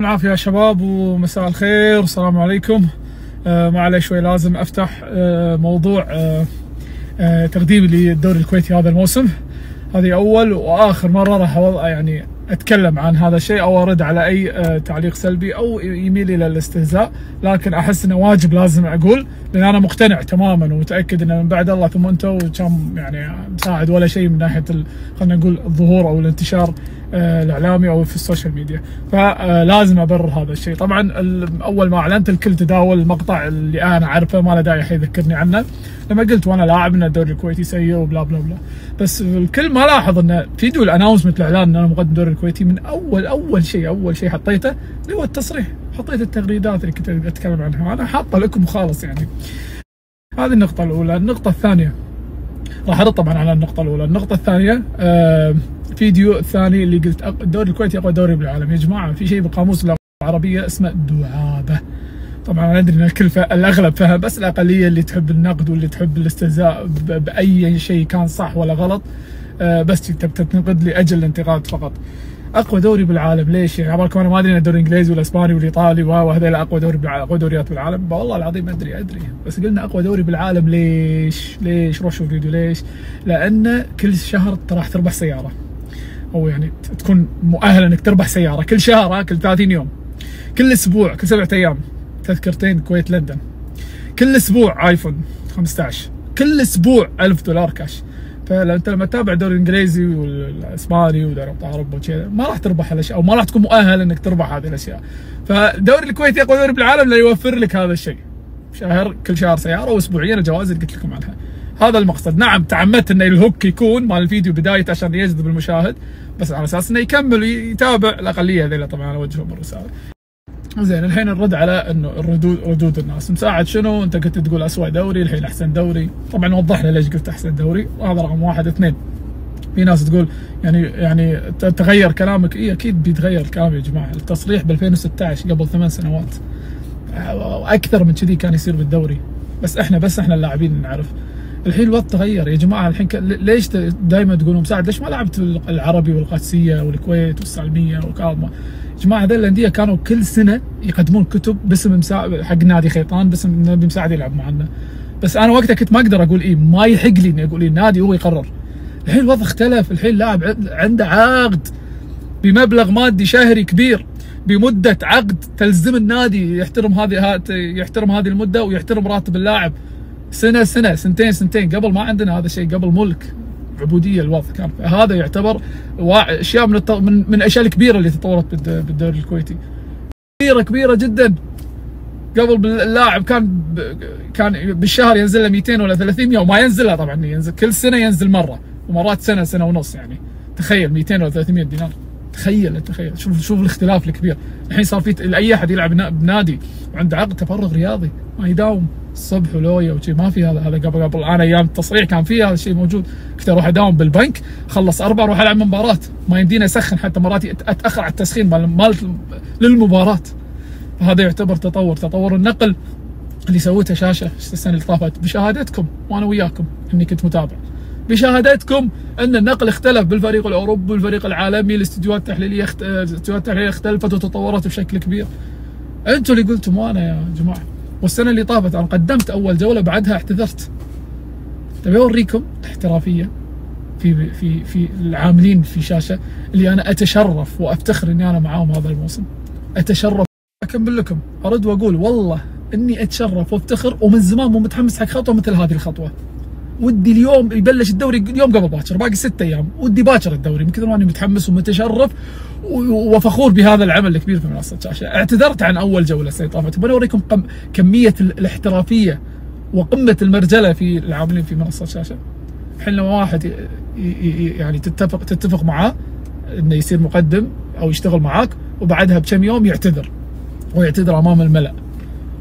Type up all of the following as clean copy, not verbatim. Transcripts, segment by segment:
العافية يا شباب ومساء الخير والسلام عليكم. ما علي شوي لازم افتح موضوع تقديمي للدوري الكويتي هذا الموسم. هذه اول واخر مرة راح يعني اتكلم عن هذا الشيء او ارد على اي تعليق سلبي او يميل الى الاستهزاء، لكن احس انه واجب لازم اقول، لان انا مقتنع تماما ومتاكد انه من بعد الله ثم انتم كان يعني مساعد ولا شيء من ناحيه خلينا نقول الظهور او الانتشار الاعلامي او في السوشيال ميديا، فلازم ابرر هذا الشيء. طبعا اول ما اعلنت الكل تداول المقطع اللي انا اعرفه، ما له داعي احد يذكرني عنه، لما قلت وانا لاعب ان الدوري الكويتي سيء وبلا بلا بلا. بس الكل ما لاحظ انه فيديو الاناونسمنت الاعلان ان انا مقدم الدوري الكويتي من اول شيء حطيته اللي هو التصريح، حطيت التغريدات اللي كنت اتكلم عنها، انا حاطه لكم خالص يعني. هذه النقطة الأولى. النقطة الثانية راح ارد طبعا على النقطة الأولى. النقطة الثانية فيديو الثاني اللي قلت الدوري الكويتي اقوى دوري بالعالم. يا جماعة في شيء بقاموس اللغة العربية اسمه دعابة. طبعا انا ادري ان الاغلب فهم، بس الاقلية اللي تحب النقد واللي تحب الاستهزاء باي شيء كان صح ولا غلط، بس تبي تنقد لاجل الانتقاد فقط. اقوى دوري بالعالم ليش؟ يعني عبالكم انا ما ادري ان الدوري الانجليزي والاسباني والايطالي وهذول اقوى دوريات بالعالم؟ والله العظيم ادري، بس قلنا اقوى دوري بالعالم ليش؟ روح شوف فيديو ليش؟ لان كل شهر راح تربح سياره، او يعني تكون مؤهل انك تربح سياره كل شهر، كل 30 يوم، كل اسبوع، كل 7 ايام تذكرتين كويت لندن، كل اسبوع ايفون 15، كل اسبوع $1000 كاش. فانت لما تتابع الدوري الانجليزي والاسباني ودوري ابطال اوروبا وكذا ما راح تربح هالاشياء، او ما راح تكون مؤهل انك تربح هذه الاشياء. فالدوري الكويتي اقوى دوري بالعالم ليوفر لك هذا الشيء، كل شهر سياره، واسبوعيا الجوائز اللي قلت لكم عنها. هذا المقصد. نعم تعمدت ان الهوك يكون مال الفيديو بدايه عشان يجذب المشاهد، بس على اساس انه يكمل ويتابع الاقليه هذيلا. طبعا انا اوجههم الرساله. زين، الحين نرد على انه ردود الناس. مساعد شنو؟ انت كنت تقول اسوء دوري، الحين احسن دوري. طبعا وضحنا ليش قلت احسن دوري، وهذا رقم 1. 2، في ناس تقول يعني تغير كلامك. اكيد بيتغير الكلام يا جماعه. التصريح ب 2016 قبل 8 سنوات واكثر من كذي كان يصير بالدوري، بس احنا اللاعبين نعرف. الحين الوضع تغير يا جماعه. الحين ليش دائما تقولون مساعد ليش ما لعبت العربي والقادسيه والكويت والسالميه وكاظمه؟ يا جماعه هذول الانديه كانوا كل سنه يقدمون كتب باسم حق نادي خيطان، باسم نبي مساعد يلعب معنا. بس انا وقتها كنت ما اقدر اقول ما يحق لي اني اقول النادي هو يقرر. الحين الوضع اختلف. الحين لاعب عنده عقد بمبلغ مادي شهري كبير، بمده عقد تلزم النادي يحترم هذه المده ويحترم راتب اللاعب سنه سنتين. قبل ما عندنا هذا الشيء، قبل ملك عبوديه الوضع كان. هذا يعتبر اشياء من الاشياء الكبيره اللي تطورت بالدوري الكويتي، كبيره جدا. قبل اللاعب كان بالشهر ينزل له 200 ولا 300، وما ينزلها طبعا، ينزل كل سنه، ينزل مره، ومرات سنه ونص. يعني تخيل 200 ولا 300 دينار. تخيل شوف الاختلاف الكبير. الحين صار في اي احد يلعب بنادي وعنده عقد تفرغ رياضي ما يداوم الصبح ولويه وشي، ما في هذا قبل انا ايام التصريح كان في هذا الشيء موجود. كنت اروح اداوم بالبنك، خلص 4 اروح العب مباراه، ما يمديني اسخن حتى، مرات اتاخر على التسخين مال للمباراه. فهذا يعتبر تطور النقل اللي سويته شاشه السنه اللي طافت بشهادتكم، وانا وياكم اني كنت متابع، بشهادتكم ان النقل اختلف بالفريق الاوروبي والفريق العالمي. الاستديوهات التحليليه اختلفت وتطورت بشكل كبير. انتم اللي قلتم وانا يا جماعه. والسنه اللي طافت انا قدمت اول جوله، بعدها اعتذرت. تبي اوريكم الاحترافيه في العاملين في شاشه اللي انا اتشرف وافتخر اني انا معاهم هذا الموسم. اتشرف. اكمل لكم، ارد واقول والله اني اتشرف وافتخر، ومن زمان مو متحمس حق خطوه مثل هذه الخطوه. ودي اليوم يبلش الدوري، اليوم قبل باكر، باقي 6 ايام، ودي باكر الدوري من كثر ما اني متحمس ومتشرف وفخور بهذا العمل الكبير في منصه شاشه. اعتذرت عن اول جوله السنه طافت، بوريكم كميه الاحترافيه وقمه المرجله في العاملين في منصه شاشه. الحين لما واحد يعني تتفق معاه انه يصير مقدم او يشتغل معاك، وبعدها بكم يوم يعتذر امام الملأ،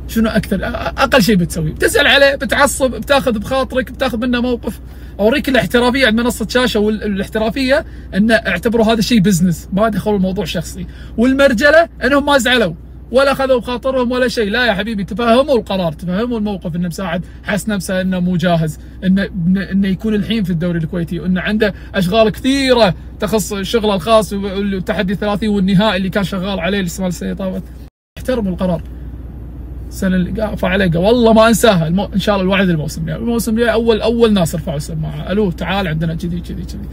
شنو اكثر اقل شيء بتسويه؟ بتسال عليه، بتعصب، بتاخذ بخاطرك، بتاخذ منه موقف. اوريك الاحترافيه عند منصه شاشه، والاحترافيه ان اعتبروا هذا الشيء بزنس، ما دخلوا الموضوع شخصي. والمرجله انهم ما زعلوا ولا خذوا بخاطرهم ولا شيء. لا يا حبيبي، تفهموا القرار، تفهموا الموقف، انه مساعد حس نفسه انه مو جاهز، انه يكون الحين في الدوري الكويتي، وانه عنده اشغال كثيره تخص شغله الخاص والتحدي 30 والنهائي اللي كان شغال عليه السنه اللي طافت. احترموا القرار. السنه اللي قافوا عليه والله ما انساها، ان شاء الله الوعد الموسم الجاي، الموسم الجاي اول ناس رفعوا السماعه، الو تعال عندنا كذي كذي كذي.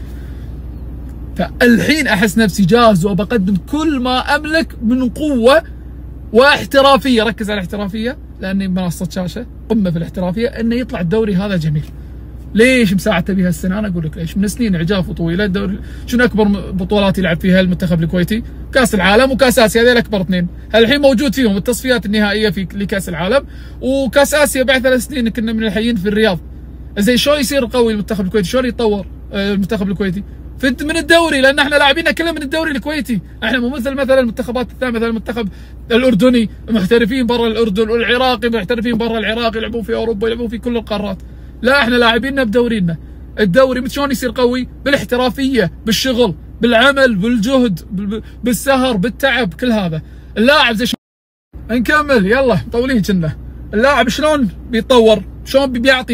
فالحين احس نفسي جاهز وبقدم كل ما املك من قوه واحترافيه. ركز على الاحترافيه لاني منصه شاشه قمه في الاحترافيه، انه يطلع الدوري هذا جميل. ليش مساعدته بها السنه؟ انا اقول لك ليش. من سنين عجاف وطويله الدوري. شنو اكبر بطولات يلعب فيها المنتخب الكويتي؟ كاس العالم وكاس اسيا، هذول اكبر اثنين. الحين موجود فيهم التصفيات النهائيه في لكاس العالم وكاس اسيا. بعد 3 سنين كنا من الحيين في الرياض. زين شلون يصير قوي المنتخب الكويتي؟ شلون يتطور المنتخب الكويتي؟ من الدوري، لان احنا لاعبيننا كلها من الدوري الكويتي. احنا مو مثلا المنتخبات الثانيه، مثلا المنتخب الاردني محترفين برا الاردن، والعراقي محترفين برا العراق، يلعبون في اوروبا، يلعبون في كل القارات. لا احنا لاعبيننا بدورينا. الدوري شلون يصير قوي؟ بالاحترافيه، بالشغل، بالعمل، بالجهد، بالسهر، بالتعب، كل هذا. اللاعب زي نكمل يلا مطولين كنا. اللاعب شلون بيتطور؟ شلون بيعطي؟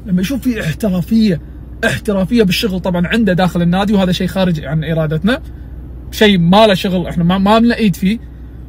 لما يشوف في احترافيه بالشغل طبعا عنده داخل النادي، وهذا شيء خارج عن ارادتنا، شيء ما له شغل، احنا ما لنا ايد فيه.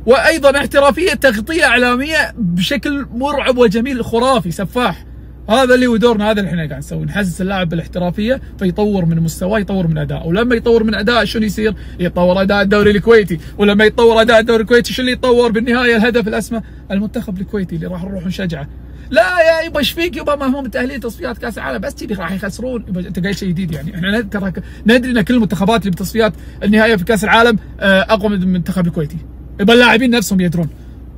وايضا احترافيه تغطيه اعلاميه بشكل مرعب وجميل خرافي سفاح. هذا اللي هو دورنا، هذا اللي احنا قاعد نسوي، نحسس اللاعب بالاحترافيه فيطور من مستواه، يطور من ادائه. ولما يطور من ادائه شنو يصير؟ يطور اداء الدوري الكويتي. ولما يتطور اداء الدوري الكويتي شو اللي يتطور بالنهايه؟ الهدف الاسمى المنتخب الكويتي اللي راح نروح نشجعه. لا يا يبا ايش فيك يبا، ما هم متاهلين تصفيات كاس العالم بس كذي راح يخسرون. انت قايل شيء جديد يعني. احنا ترى ندري ان كل المنتخبات اللي بتصفيات النهائيه في كاس العالم اقوى من المنتخب الكويتي. يبا اللاعبين نفسهم يدرون،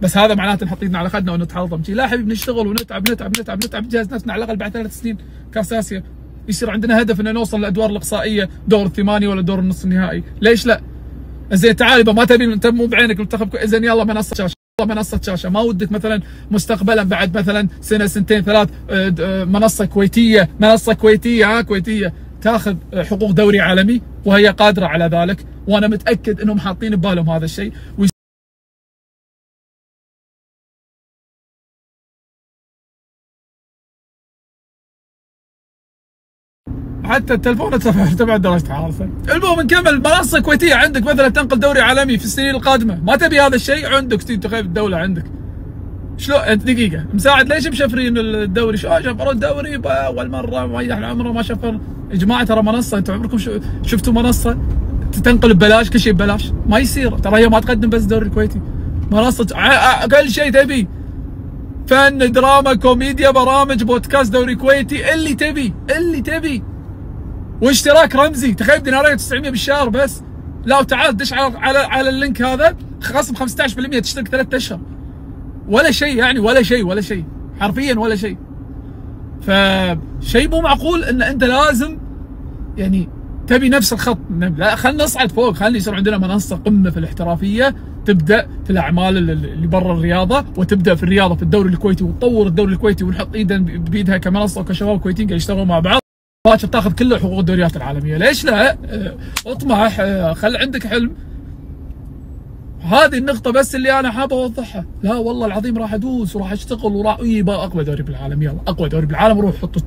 بس هذا معناته نحط ايدنا على خدنا ونتحلطم. لا حبيبي، نشتغل ونتعب نتعب نتعب نتعب، نجهز نفسنا على الاقل بعد 3 سنين كاس اسيا يصير عندنا هدف ان نوصل للادوار الاقصائيه، دور الثمانيه ولا دور النصف النهائي. ليش لا؟ زين تعال يبا، ما تبي انت مو بعينك المنتخب زين يلا منصه شاشه، منصه شاشه. ما ودك مثلا مستقبلا بعد مثلا سنه سنتين 3 منصه كويتيه كويتيه تاخذ حقوق دوري عالمي، وهي قادره على ذلك، وانا متاكد انهم حاطين ببالهم هذا الشيء. حتى التلفون تبع درجة حرارته. المهم نكمل. منصة كويتية عندك مثلا تنقل دوري عالمي في السنين القادمة، ما تبي هذا الشيء؟ عندك تخيل الدولة عندك. شلون دقيقة مساعد ليش مشفرين الدوري؟ شو شفروا الدوري بأول مرة، ما عمره ما شفر. يا جماعة ترى منصة، انتم عمركم شفتوا منصة تنقل ببلاش؟ كل شيء ببلاش، ما يصير. ترى هي ما تقدم بس الدوري الكويتي، منصة اقل شيء تبي فن، دراما، كوميديا، برامج، بودكاست، دوري كويتي، اللي تبي واشتراك رمزي. تخيل دينارين 900 بالشهر بس. لا وتعال دش على اللينك هذا، خصم 15%، تشترك 3 اشهر. ولا شيء يعني، ولا شيء حرفيا ولا شيء. فشيء مو معقول ان انت لازم يعني تبي نفس الخط. لا خلينا نصعد فوق، خلينا يصير عندنا منصه قمه في الاحترافيه، تبدا في الاعمال اللي برا الرياضه، وتبدا في الرياضه في الدوري الكويتي، وتطور الدوري الكويتي، ونحط ايدا بيدها كمنصه وكشباب كويتيين قاعد يشتغلوا مع بعض. باكر تاخذ كل حقوق الدوريات العالميه. ليش لا؟ اطمح، خل عندك حلم. هذه النقطة بس اللي أنا حاب أوضحها. لا والله العظيم راح أدوس وراح أشتغل وراح يبقى أقوى دوري بالعالم. يلا أقوى دوري بالعالم، روح حطوا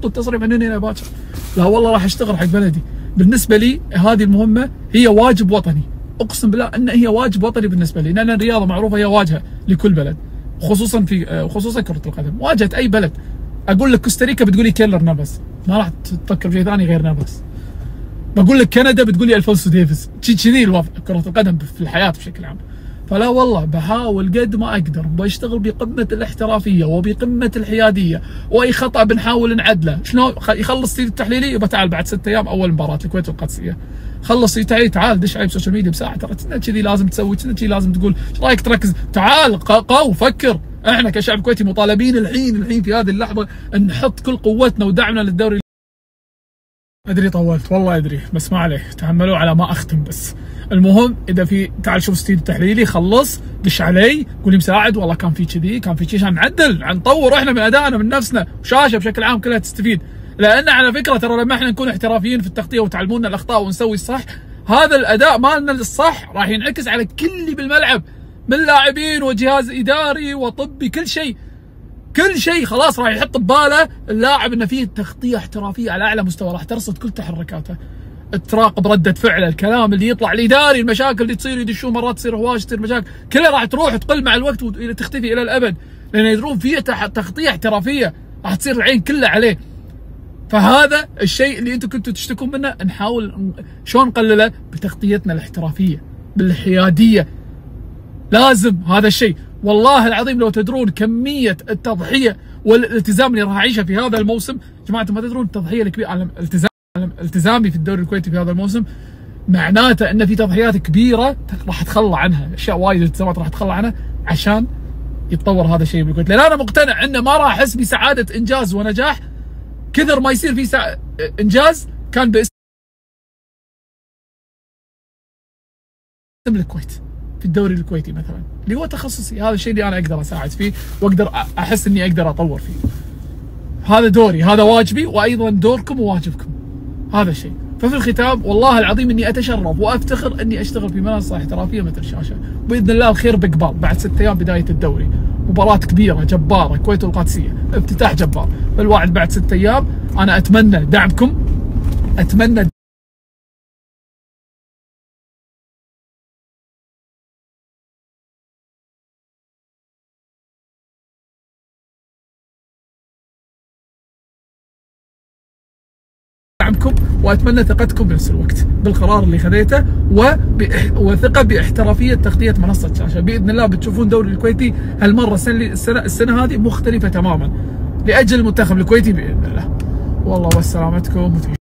التصريح من هنا باكر. لا والله راح أشتغل حق بلدي. بالنسبة لي هذه المهمة هي واجب وطني، أقسم بالله أن هي واجب وطني بالنسبة لي، لأن الرياضة معروفة هي واجهة لكل بلد، خصوصا كرة القدم، واجهة أي بلد. أقول لك كوستاريكا بتقولي كيلر نافاس، ما راح تفكر في ثاني غير نافاس. بقول لك كندا بتقولي الفونسو ديفيز. كذي الوضع كرة القدم في الحياة بشكل عام. فلا والله بحاول قد ما اقدر، بشتغل بقمة الاحترافية وبقمة الحيادية، واي خطأ بنحاول نعدله. شلون يخلص سيد التحليلي؟ يبقى تعال بعد 6 ايام اول مباراة الكويت والقادسية، خلص تعال دش علي بالسوشيال ميديا بساعة، ترى كذي لازم تسوي، كذي لازم تقول، ايش رايك تركز؟ تعال قو فكر. احنا كشعب كويتي مطالبين الحين في هذه اللحظة نحط كل قوتنا ودعمنا للدوري. ادري طولت والله ادري، بس ما عليه، تحملوا على ما اختم. بس المهم اذا في تعال شوف ستيل التحليلي، خلص دش علي قول لي مساعد والله كان في كذي كان في شيء، عشان نعدل، نطور احنا من ادائنا من نفسنا، وشاشه بشكل عام كلها تستفيد. لان على فكره ترى لما احنا نكون احترافيين في التغطيه وتعلمونا الاخطاء ونسوي الصح، هذا الاداء مالنا الصح راح ينعكس على كل اللي بالملعب من لاعبين وجهاز اداري وطبي، كل شيء خلاص راح يحط بباله اللاعب انه فيه تغطيه احترافيه على اعلى مستوى، راح ترصد كل تحركاته، تراقب رده فعله، الكلام اللي يطلع الاداري، المشاكل اللي تصير يدشون مرات تصير هواش، تصير مشاكل، كلها راح تروح تقل مع الوقت وتختفي الى الابد، لان يدرون فيه تغطيه احترافيه راح تصير العين كلها عليه. فهذا الشيء اللي انتم كنتوا تشتكون منه نحاول شلون نقلله بتغطيتنا الاحترافيه بالحياديه. لازم هذا الشيء، والله العظيم لو تدرون كميه التضحيه والالتزام اللي راح اعيشه في هذا الموسم، جماعه ما تدرون التضحيه الكبيره على التزامي في الدوري الكويتي في هذا الموسم، معناته ان في تضحيات كبيره راح اتخلى عنها، اشياء وايد التزامات راح اتخلى عنها عشان يتطور هذا الشيء بالكويت، لان انا مقتنع انه ما راح احس بسعاده انجاز ونجاح كثر ما يصير في انجاز كان باسم الكويت في الدوري الكويتي مثلا، اللي هو تخصصي، هذا الشيء اللي انا اقدر اساعد فيه واقدر احس اني اقدر اطور فيه. هذا دوري، هذا واجبي، وايضا دوركم وواجبكم هذا الشيء. ففي الختام والله العظيم اني اتشرف وافتخر اني اشتغل في منصه احترافيه مثل شاشه، باذن الله الخير باقبال بعد 6 ايام بدايه الدوري، مباراه كبيره جباره الكويت والقادسيه، افتتاح جبار، فالواعد بعد 6 ايام. انا اتمنى دعمكم، اتمنى دعمكم، واتمنى ثقتكم بنفس الوقت بالقرار اللي خذيته وثقه باحترافيه تغطيه منصه شاشه. باذن الله بتشوفون الدوري الكويتي هالمره السنه هذه مختلفه تماما لاجل المنتخب الكويتي باذن الله. والله بس سلامتكم.